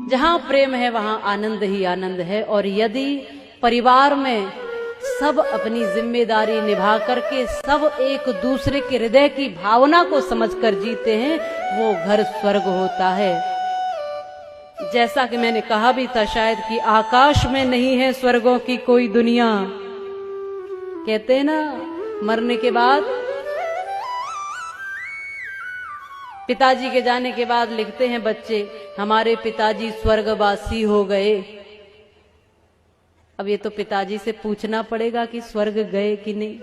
जहां प्रेम है वहां आनंद ही आनंद है। और यदि परिवार में सब अपनी जिम्मेदारी निभा करके सब एक दूसरे के हृदय की भावना को समझकर जीते हैं, वो घर स्वर्ग होता है। जैसा कि मैंने कहा भी था शायद कि आकाश में नहीं है स्वर्गों की कोई दुनिया। कहते हैं ना, मरने के बाद पिताजी के जाने के बाद लिखते हैं बच्चे, हमारे पिताजी स्वर्गवासी हो गए। अब ये तो पिताजी से पूछना पड़ेगा कि स्वर्ग गए कि नहीं।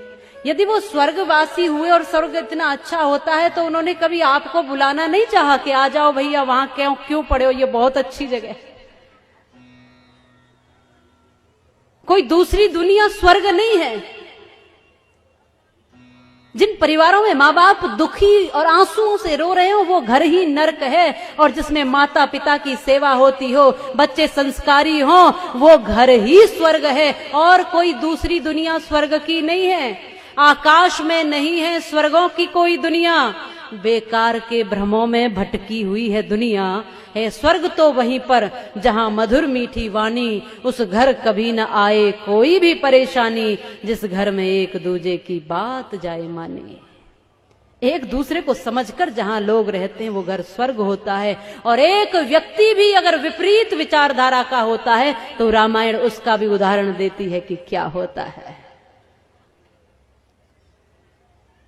यदि वो स्वर्गवासी हुए और स्वर्ग इतना अच्छा होता है तो उन्होंने कभी आपको बुलाना नहीं चाहा कि आ जाओ भैया, वहां क्यों पड़े हो, ये बहुत अच्छी जगह है। कोई दूसरी दुनिया स्वर्ग नहीं है। जिन परिवारों में माँ बाप दुखी और आंसुओं से रो रहे हो वो घर ही नर्क है, और जिसमें माता पिता की सेवा होती हो, बच्चे संस्कारी हो, वो घर ही स्वर्ग है। और कोई दूसरी दुनिया स्वर्ग की नहीं है। आकाश में नहीं है स्वर्गों की कोई दुनिया, बेकार के भ्रमों में भटकी हुई है दुनिया। है स्वर्ग तो वहीं पर जहां मधुर मीठी वाणी, उस घर कभी न आए कोई भी परेशानी, जिस घर में एक दूजे की बात जाए माने। एक दूसरे को समझकर जहां लोग रहते हैं वो घर स्वर्ग होता है। और एक व्यक्ति भी अगर विपरीत विचारधारा का होता है तो रामायण उसका भी उदाहरण देती है कि क्या होता है।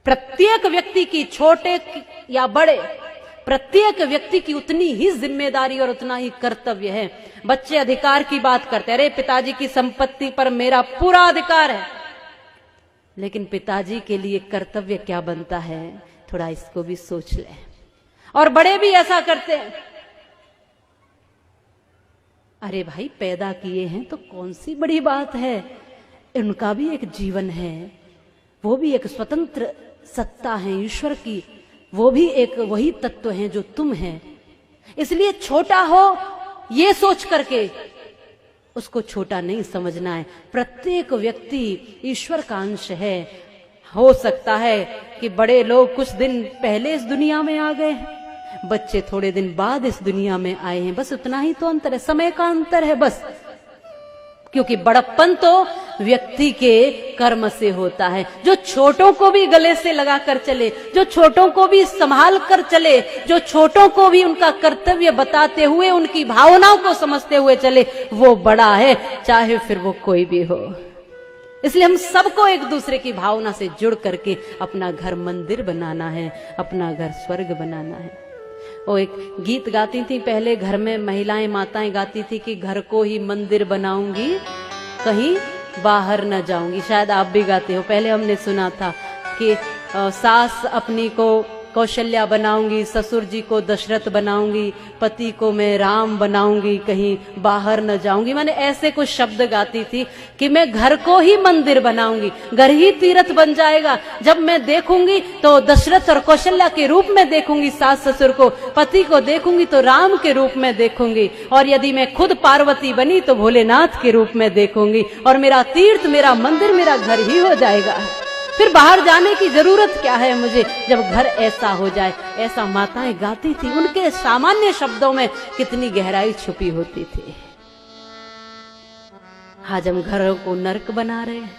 प्रत्येक व्यक्ति की, छोटे या बड़े, प्रत्येक व्यक्ति की उतनी ही जिम्मेदारी और उतना ही कर्तव्य है। बच्चे अधिकार की बात करते हैं, अरे पिताजी की संपत्ति पर मेरा पूरा अधिकार है, लेकिन पिताजी के लिए कर्तव्य क्या बनता है, थोड़ा इसको भी सोच ले। और बड़े भी ऐसा करते हैं, अरे भाई पैदा किए हैं तो कौन सी बड़ी बात है, उनका भी एक जीवन है, वो भी एक स्वतंत्र सत्ता है ईश्वर की, वो भी एक वही तत्व है जो तुम है। इसलिए छोटा हो ये सोच करके उसको छोटा नहीं समझना है। प्रत्येक व्यक्ति ईश्वर का अंश है। हो सकता है कि बड़े लोग कुछ दिन पहले इस दुनिया में आ गए हैं, बच्चे थोड़े दिन बाद इस दुनिया में आए हैं, बस उतना ही तो अंतर है, समय का अंतर है बस। क्योंकि बड़प्पन तो व्यक्ति के कर्म से होता है। जो छोटों को भी गले से लगा कर चले, जो छोटों को भी संभाल कर चले, जो छोटों को भी उनका कर्तव्य बताते हुए उनकी भावनाओं को समझते हुए चले, वो बड़ा है, चाहे फिर वो कोई भी हो। इसलिए हम सबको एक दूसरे की भावना से जुड़ करके अपना घर मंदिर बनाना है, अपना घर स्वर्ग बनाना है। वो एक गीत गाती थी पहले, घर में महिलाएं माताएं गाती थी कि घर को ही मंदिर बनाऊंगी, कहीं बाहर न जाऊंगी। शायद आप भी गाते हो, पहले हमने सुना था कि सास अपनी को कौशल्या बनाऊंगी, ससुर जी को दशरथ बनाऊंगी, पति को मैं राम बनाऊंगी, कहीं बाहर न जाऊंगी। मैंने ऐसे कुछ शब्द गाती थी कि मैं घर को ही मंदिर बनाऊंगी, घर ही तीर्थ बन जाएगा। जब मैं देखूंगी तो दशरथ और कौशल्या के रूप में देखूंगी सास ससुर को, पति को देखूंगी तो राम के रूप में देखूंगी, और यदि मैं खुद पार्वती बनी तो भोलेनाथ के रूप में देखूंगी, और मेरा तीर्थ, मेरा मंदिर, मेरा घर ही हो जाएगा। फिर बाहर जाने की जरूरत क्या है मुझे, जब घर ऐसा हो जाए। ऐसा माताएं गाती थी। उनके सामान्य शब्दों में कितनी गहराई छुपी होती थी। आज हम घरों को नर्क बना रहे हैं।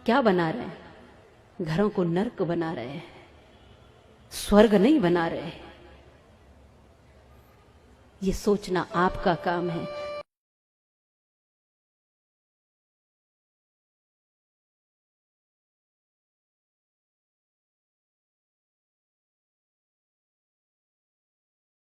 क्या बना रहे हैं? घरों को नर्क बना रहे हैं, स्वर्ग नहीं बना रहे। ये सोचना आपका काम है।